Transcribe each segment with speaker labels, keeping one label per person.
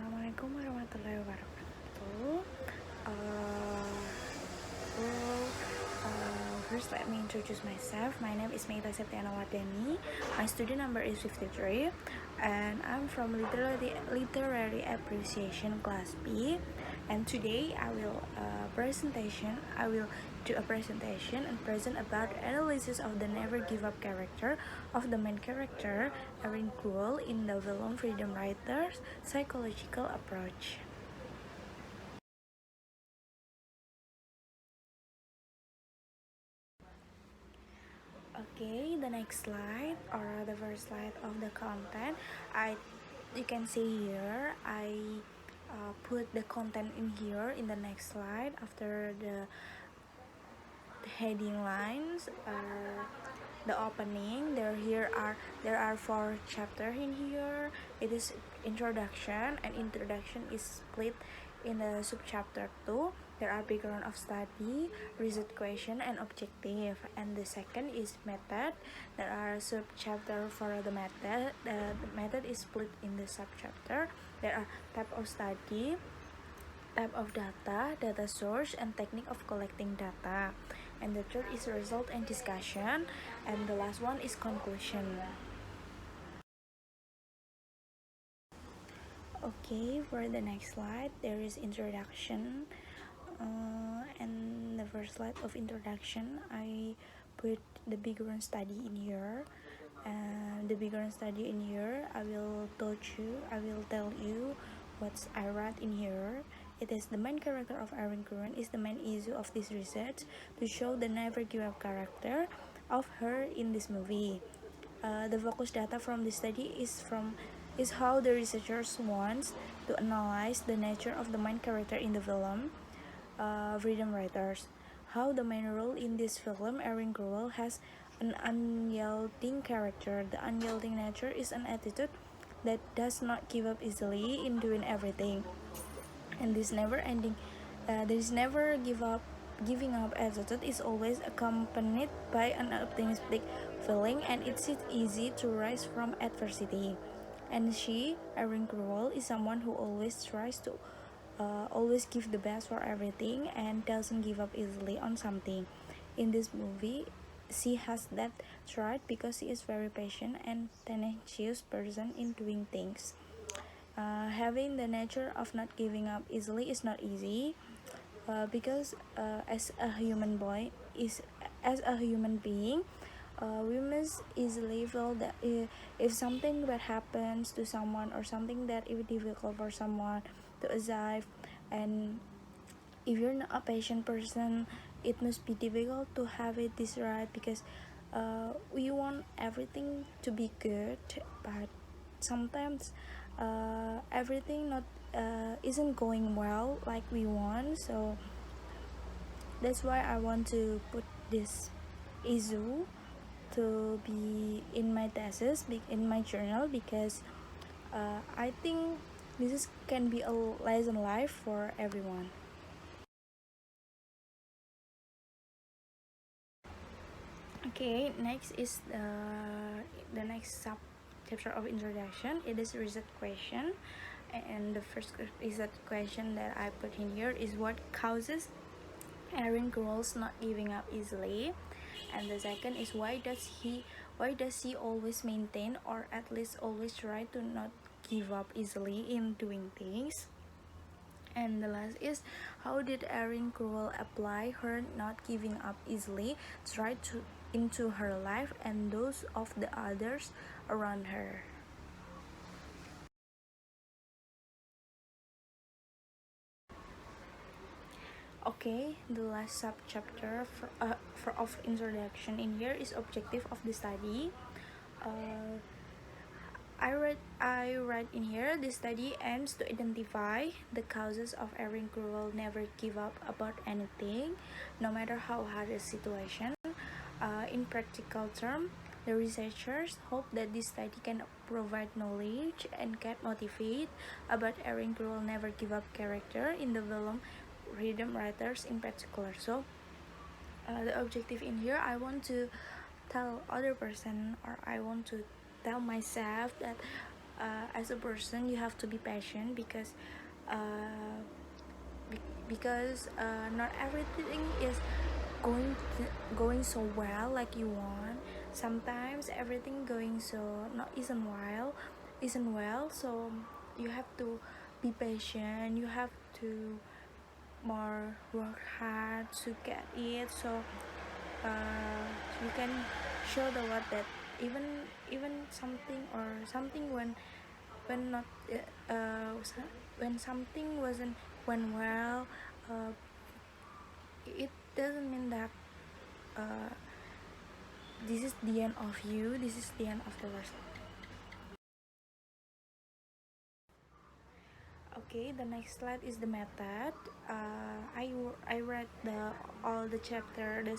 Speaker 1: Assalamualaikum warahmatullahi wabarakatuh. Uh, well, First let me introduce myself. My name is MEITA WARDANI. My student number is 53, and I'm from Literary Appreciation Class B. And today I will do a presentation and present about analysis of the never give up character of the main character Erin Kuhl in the film Freedom Writers Psychological Approach. Okay, the next slide or the first slide of the content. You can see here I put the content in here in the next slide after the heading lines. The opening there are 4 chapters in here. It is introduction, and introduction is split in the subchapter 2. There are background of study, research question, and objective. And the second is method. There are subchapter for the method. The method is split in the subchapter. There are type of study, type of data source, and technique of collecting data. And the third is result and discussion, and the last one is conclusion. Okay, for the next slide, there is introduction, and the first slide of introduction, I put the background study in here. And the background study in here, I will tell you what I write in here. It is the main character of Erin Kuhl is the main issue of this research to show the never give up character of her in this movie. The focus data from the study is how the researchers wants to analyze the nature of the main character in the film Freedom Writers. How the main role in this film, Erin Kuhl, has an unyielding character. The unyielding nature is an attitude that does not give up easily in doing everything. And this never giving up attitude is always accompanied by an optimistic feeling, and it's easy to rise from adversity. And Erin Kuhl, is someone who always tries to always give the best for everything and doesn't give up easily on something. In this movie, she has that trait because she is very patient and tenacious person in doing things. Having the nature of not giving up easily is not easy, because as a human being, we must easily feel that if something bad happens to someone, or something that is difficult for someone to achieve, and if you're not a patient person, it must be difficult to have it this right, because we want everything to be good, but sometimes everything not isn't going well like we want. So that's why I want to put this issue to be in my thesis, in my journal, because I think can be a lesson life for everyone. Okay, next is the next sub chapter of introduction. It is research question, and the first research question that I put in here is what causes Erin Kuhl's not giving up easily, and the second is why does he always maintain, or at least always try to not give up easily in doing things. And the last is how did Erin Kuhl apply her not giving up easily into her life and those of the others around her. Okay, the last subchapter of introduction in here is objective of the study. I write in here, the study aims to identify the causes of Erin Kuhl never give up about anything, no matter how hard the situation. In practical terms, the researchers hope that this study can provide knowledge and can motivate about Erin Kuhl never give up character in the film Freedom Writers in particular. So the objective in here, I want to tell other person, or I want to tell myself that as a person you have to be patient uh, not everything is going so well like you want. Sometimes everything going so not isn't well, so you have to be patient, you have to more work hard to get it, so you can show the world that even something when not when something wasn't went well, uh, it doesn't mean that uh, this is the end of you, this is the end of the world. Okay, the next slide is the method. I read all the chapter, the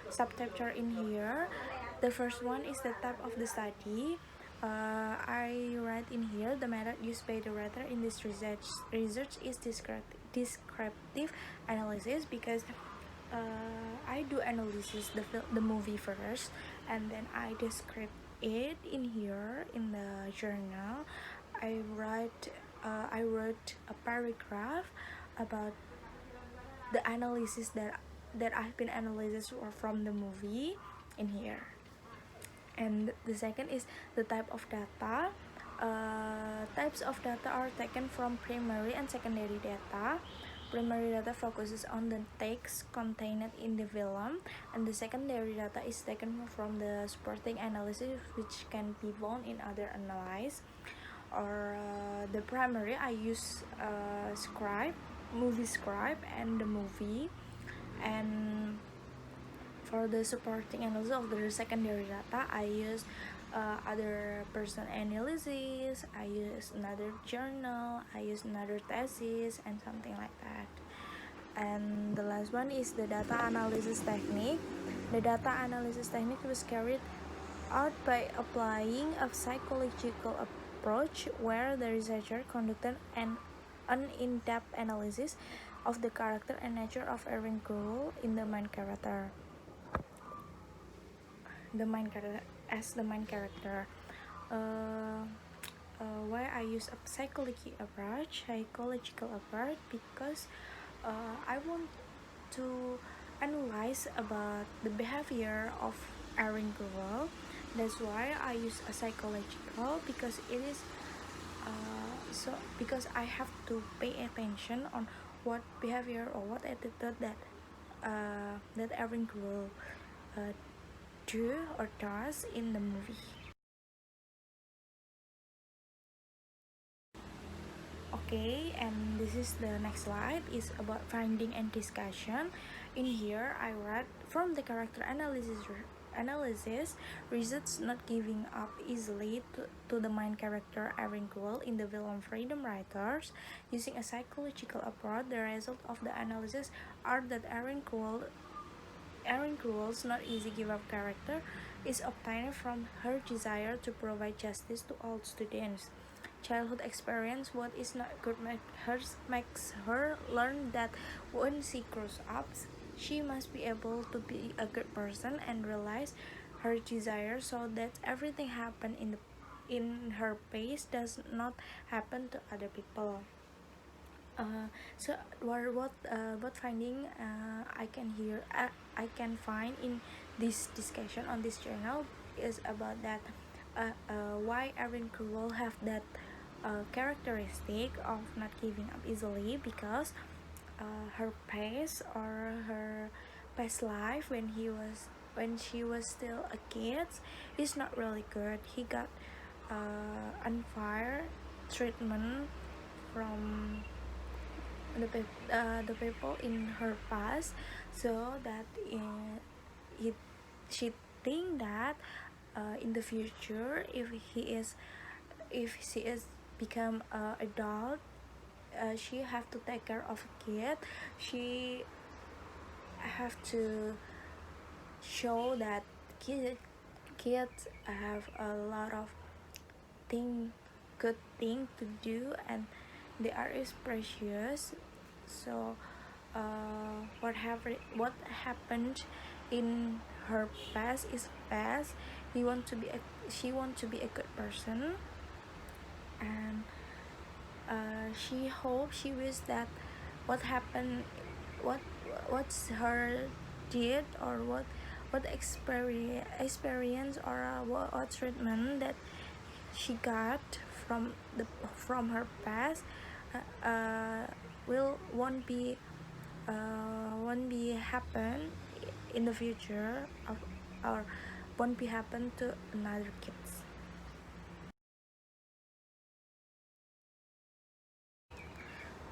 Speaker 1: subchapter in here. The first one is the type of the study. I write in here the method used by the writer in this research is descriptive analysis, because I do analysis the movie first, and then I describe it in here in the journal. I wrote a paragraph about the analysis that I've been analyzed from the movie in here. And the second is the type of data. Types of data are taken from primary and secondary data. Primary data focuses on the text contained in the film, and the secondary data is taken from the supporting analysis, which can be found in other analyses. Or the primary, I use movie scribe and the movie. And for the supporting analysis of the secondary data, I use other person analysis, I use another journal, I use another thesis, and something like that. And the last one is the data analysis technique. The data analysis technique was carried out by applying a psychological approach where the researcher conducted an in-depth analysis of the character and nature of Erin Cruel in the main character. The main character. Why I use a psychological approach, because I want to analyze about the behavior of Erin Cruel. That's why I use a psychological, because it is because I have to pay attention on what behavior or what attitude that Erin Cruel do or does in the movie. Okay, and this is the next slide, is about finding and discussion. In here I read from the character analysis results not giving up easily to the main character Erin Cruel in the film Freedom Writers. Using a psychological approach, the result of the analysis are that Erin Cruel's not easy give up character is obtained from her desire to provide justice to all students. Childhood experience, what is not good makes her learn that when she grows up, she must be able to be a good person and realize her desire, so that everything happen in her pace does not happen to other people. So what finding I can find in this discussion on this journal is about that why Erin Cruel have that characteristic of not giving up easily, because her pace or her past life when she was still a kid is not really good. He got unfair treatment from the people in her past, so that she think that in the future, if she is become adult, she have to take care of a kid. She have to show that kids have a lot of good thing to do, and they are is precious. So what happened in her past is past. She want to be a good person, and she hopes, she wishes that what happened, what what's her did, or what experience, or what treatment that she got from the from her past will won't be happen in the future of, or won't be happen to another kids.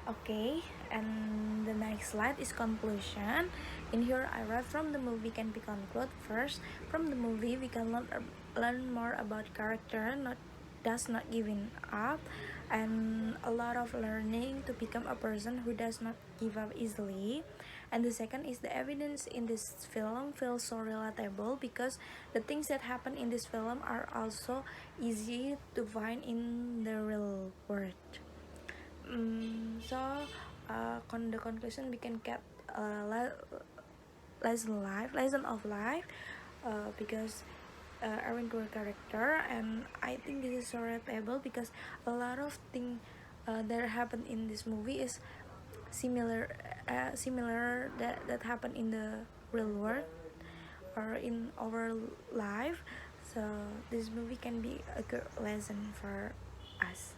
Speaker 1: Okay, and the next slide is conclusion. In here, I read from the movie can be concluded. First, from the movie, we can learn more about character, not does not giving up, and a lot of learning to become a person who does not give up easily. And the second is the evidence in this film feels so relatable because the things that happen in this film are also easy to find in the real world. So the conclusion we can get a lesson of life, because Aaron grew character, and I think this is so relatable because a lot of things that happen in this movie is similar, that happen in the real world or in our life. So this movie can be a good lesson for us.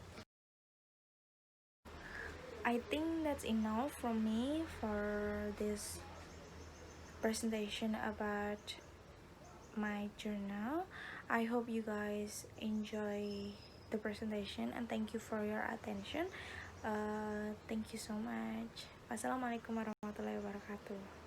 Speaker 1: I think that's enough from me for this presentation about my journal. I hope you guys enjoy the presentation, and thank you for your attention. Thank you so much. Wassalamualaikum warahmatullahi wabarakatuh.